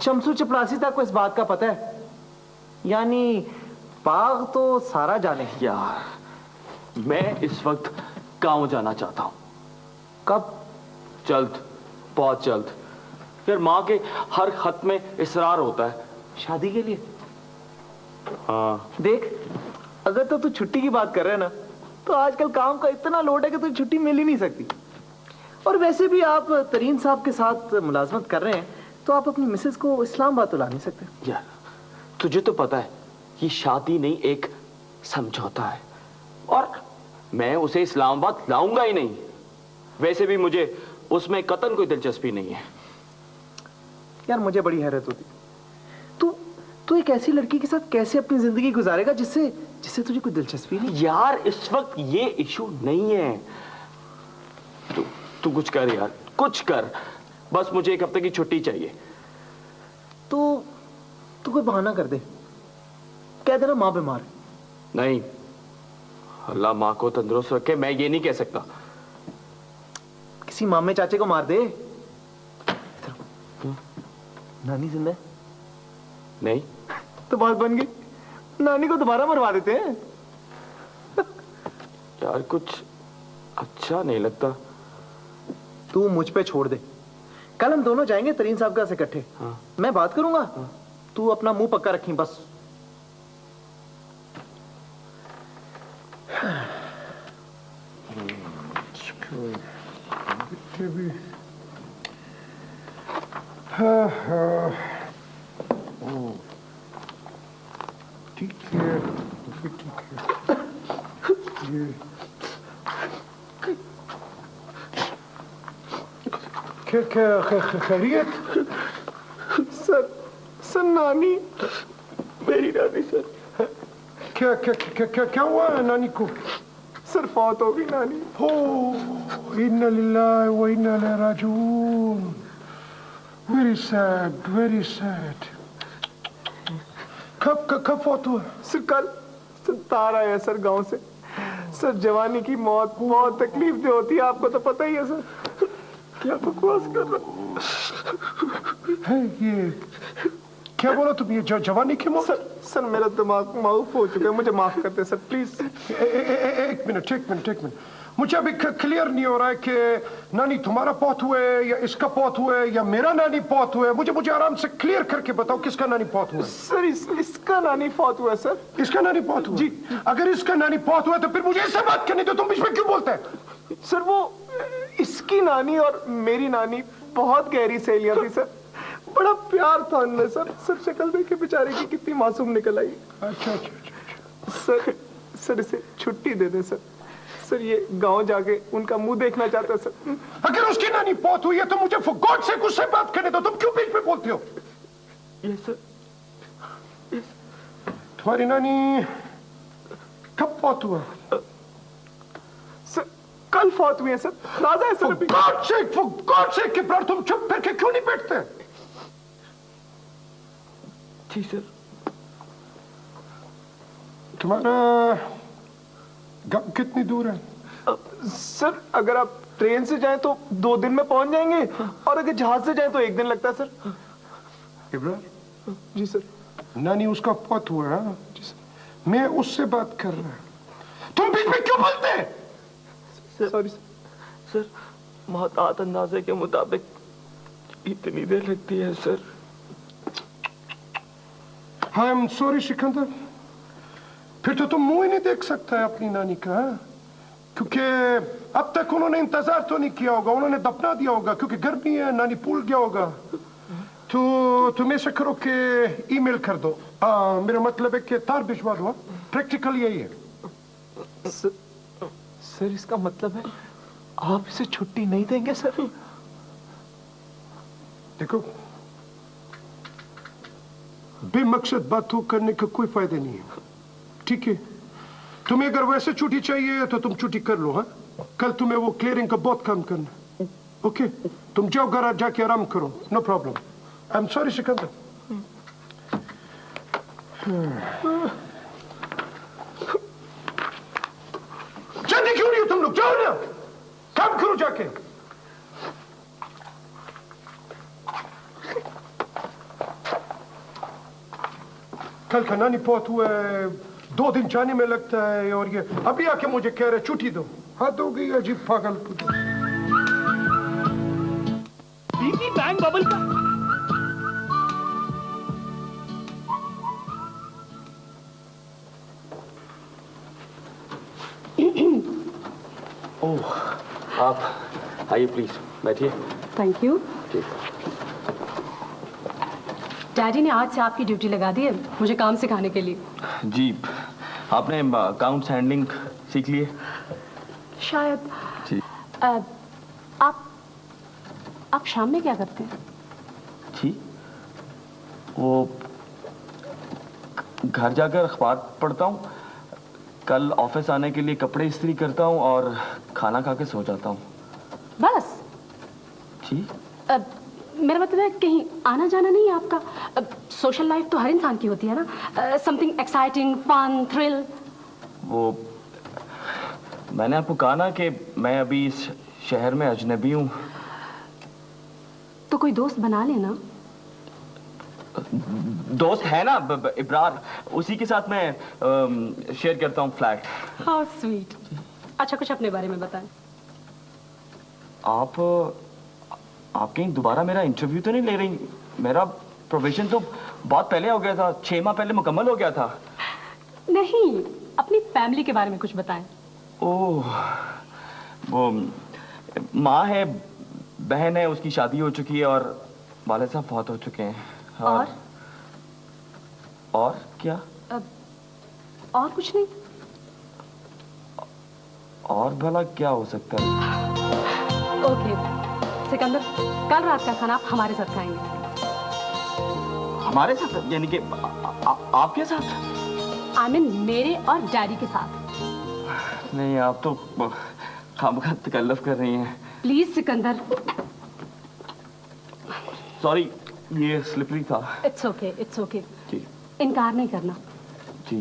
Speaker 2: शमसू चपरासी तक को इस बात का पता है, यानी बाग तो सारा जाने।
Speaker 1: यार, मैं इस वक्त गांव जाना चाहता हूं।
Speaker 2: कब?
Speaker 1: जल्द, बहुत जल्द। फिर माँ के हर खत में इसरार होता है
Speaker 2: शादी के लिए।
Speaker 1: हाँ
Speaker 2: देख, अगर तो तू छुट्टी की बात कर रहा है ना, तो आजकल काम का इतना लोड है कि तुझे छुट्टी मिल ही नहीं सकती। और वैसे भी आप तरीन साहब के साथ मुलाजमत कर रहे हैं, तो आप अपनी मिसेस को इस्लामाबाद तो ला नहीं सकते।
Speaker 1: यार, तुझे तो पता है ये शादी नहीं, एक समझौता है, और मैं उसे इस्लामाबाद लाऊंगा ही नहीं। वैसे भी मुझे उसमें कतन कोई दिलचस्पी नहीं है।
Speaker 2: यार, मुझे बड़ी हैरत होती, तू एक ऐसी लड़की के साथ कैसे अपनी जिंदगी गुजारेगा जिससे तुझे कोई दिलचस्पी नहीं?
Speaker 1: यार, इस वक्त ये इशू नहीं है। तू कुछ कर यार, कुछ कर। बस मुझे 1 हफ्ते की छुट्टी चाहिए।
Speaker 2: तू कोई बहाना कर दे, कह देना माँ बीमार है।
Speaker 1: नहीं, अल्लाह माँ को तंदुरुस्त रखे, मैं ये नहीं कह सकता।
Speaker 2: किसी मामे चाचे को मार दे। नानी जिंदा है?
Speaker 1: नहीं।
Speaker 2: तो बात बन गई, नानी को दोबारा मरवा देते हैं।
Speaker 1: यार, कुछ अच्छा नहीं लगता।
Speaker 2: तू मुझ पे छोड़ दे, कल हम दोनों जाएंगे तरीन साहब के पास इकट्ठे।
Speaker 1: हाँ।
Speaker 2: मैं बात करूंगा। हाँ। तू अपना मुंह पक्का रखी बस।
Speaker 4: ठीक है, ठीक है। ये खैरियत?
Speaker 6: सर नानी, मेरी नानी सर।
Speaker 4: क्या हुआ नानी को?
Speaker 6: सर फौत हो गई नानी।
Speaker 4: हो, इन्ना लिल्लाहि व इन्ना इलैहि राजिऊन। Very sad, very sad. कब फौत हुआ?
Speaker 6: सर कल। सर तार आया सर गांव से। सर जवानी की मौत बहुत तकलीफ दे होती है, आपको तो पता ही है सर। क्या बकवास कर रहा है
Speaker 4: ये? क्या बोला तुम? ये जवानी की मौत?
Speaker 6: सर मेरा दिमाग माऊफ हो चुका है, मुझे माफ करते सर प्लीज।
Speaker 4: एक मिनट। मुझे अभी क्लियर नहीं हो रहा है कि नानी तुम्हारा पौत हुए या इसका पौत हुए या मेरा नानी पौत हुए। मुझे आराम से क्लियर करके बताओ किसका नानी पौत हुआ?
Speaker 6: सर इसका नानी पौत हुआ सर।
Speaker 4: इसका नानी पौत हुआ? जी। अगर इसका नानी पौत हुआ तो फिर मुझे इससे बात करनी, तो तुम बीच में क्यों बोलते हैं?
Speaker 6: सर वो इसकी नानी और मेरी नानी बहुत गहरी सहेलियां थी सर, बड़ा प्यार था उनमें सर। सर शक्ल देख के बेचारे की कितनी मासूम निकल आई।
Speaker 4: अच्छा।
Speaker 6: सर इसे छुट्टी दे दे सर।
Speaker 2: सर ये गांव जाके उनका मुंह देखना चाहता है सर।
Speaker 4: अगर उसकी नानी पौत हुई है तो मुझे फॉर गॉड से उससे बात करने दो। तुम क्यों बीच में बोलते हो?
Speaker 2: Yes sir.
Speaker 4: तुम्हारी नानी कब पौत हुआ?
Speaker 2: सर कल फौत हुई है सर। ताजा है सर।
Speaker 4: फॉर गॉड से किब्रार, तुम चुप करके क्यों नहीं बैठते?
Speaker 2: जी सर।
Speaker 4: तुम्हारा गांव कितनी दूर है?
Speaker 2: सर अगर आप ट्रेन से जाएं तो 2 दिन में पहुंच जाएंगे, और अगर जहाज से जाएं तो 1 दिन लगता है सर।
Speaker 4: इब्राहिम।
Speaker 2: जी सर।
Speaker 4: नानी उसका पौत हुआ है। जी सर। मैं उससे बात कर रहा हूं, तुम बीच में क्यों बोलते हैं?
Speaker 2: सॉरी सर, मोहतात अंदाजे के मुताबिक इतनी देर लगती है sir.
Speaker 4: I am sorry Sikandar. फिर तो तुम मुंह ही नहीं देख सकता है अपनी नानी का, क्योंकि अब तक उन्होंने इंतजार तो नहीं किया होगा, उन्होंने दफना दिया होगा, क्योंकि गर्मी है, नानी भूल गया होगा। तो तुम ऐसा करो कि ईमेल कर दो। मेरा मतलब है कि तार भिजवा दो। प्रैक्टिकल यही है।
Speaker 2: सर इसका मतलब है आप इसे छुट्टी नहीं देंगे सर?
Speaker 4: देखो, बेमकसद बातों करने का कोई फायदा नहीं है, ठीक है? तुम्हें अगर वैसे छुट्टी चाहिए तो तुम छुट्टी कर लो। हाँ, कल तुम्हें वो क्लियरिंग का बहुत काम करना। ओके, तुम जाओ घर जाके आराम करो। No problem. I am sorry Sikandar. जल्दी क्यों नहीं हो तुम लोग? जाओ ना, काम करो जाके। कल का नानी पौत हुआ है, 2 दिन जाने में लगता है, और ये अभी आके मुझे कह रहे छुट्टी दो। हद हो गई अजीब पागल।
Speaker 2: बीबी बैंक बबल का
Speaker 1: ओह, आप आइए प्लीज, बैठिए।
Speaker 9: Thank you.
Speaker 1: ठीक।
Speaker 9: डैडी ने आज से आपकी ड्यूटी लगा दी है मुझे काम सिखाने के लिए।
Speaker 1: जी, आपने अकाउंट्स हैंडलिंग सीख ली है?
Speaker 9: शायद।
Speaker 1: जी।
Speaker 9: आप शाम में क्या करते हैं?
Speaker 1: जी, वो घर जाकर अखबार पढ़ता हूँ, कल ऑफिस आने के लिए कपड़े इस्त्री करता हूँ और खाना खा के सो जाता हूँ।
Speaker 9: बस?
Speaker 1: जी।
Speaker 9: मेरा मतलब है कहीं आना जाना नहीं है आपका? सोशल लाइफ तो हर इंसान की होती है ना, समथिंग एक्साइटिंग, फन, थ्रिल।
Speaker 1: वो मैंने आपको कहा ना कि मैं अभी इस शहर में अजनबी हूँ।
Speaker 9: तो कोई दोस्त बना लेना।
Speaker 1: दोस्त है ना इब्रार, उसी के साथ मैं शेयर करता हूँ फ्लैट।
Speaker 9: How sweet. अच्छा, कुछ अपने बारे में बताएं।
Speaker 1: आप कहीं दोबारा मेरा इंटरव्यू तो नहीं ले रही? मेरा प्रोबेशन तो बहुत पहले हो गया था, 6 माह पहले मुकम्मल हो गया था।
Speaker 9: नहीं, अपनी फैमिली के बारे में कुछ बताएं।
Speaker 1: ओह, वो माँ है, बहन है, उसकी शादी हो चुकी है और वाले साहब बहुत हो चुके हैं। और क्या?
Speaker 9: और कुछ नहीं।
Speaker 1: और भला क्या हो सकता है?
Speaker 9: ओके सिकंदर, कल रात का खाना आप हमारे साथ खाएंगे।
Speaker 1: हमारे साथ? यानी कि आपके साथ?
Speaker 9: आई मीन मेरे और डैडी के साथ।
Speaker 1: नहीं, आप तो खामखा तकल्लुफ कर रही हैं।
Speaker 9: प्लीज सिकंदर।
Speaker 1: सॉरी, ये स्लिपरी था।
Speaker 9: It's okay, it's okay.
Speaker 1: जी।
Speaker 9: इनकार नहीं करना।
Speaker 1: जी।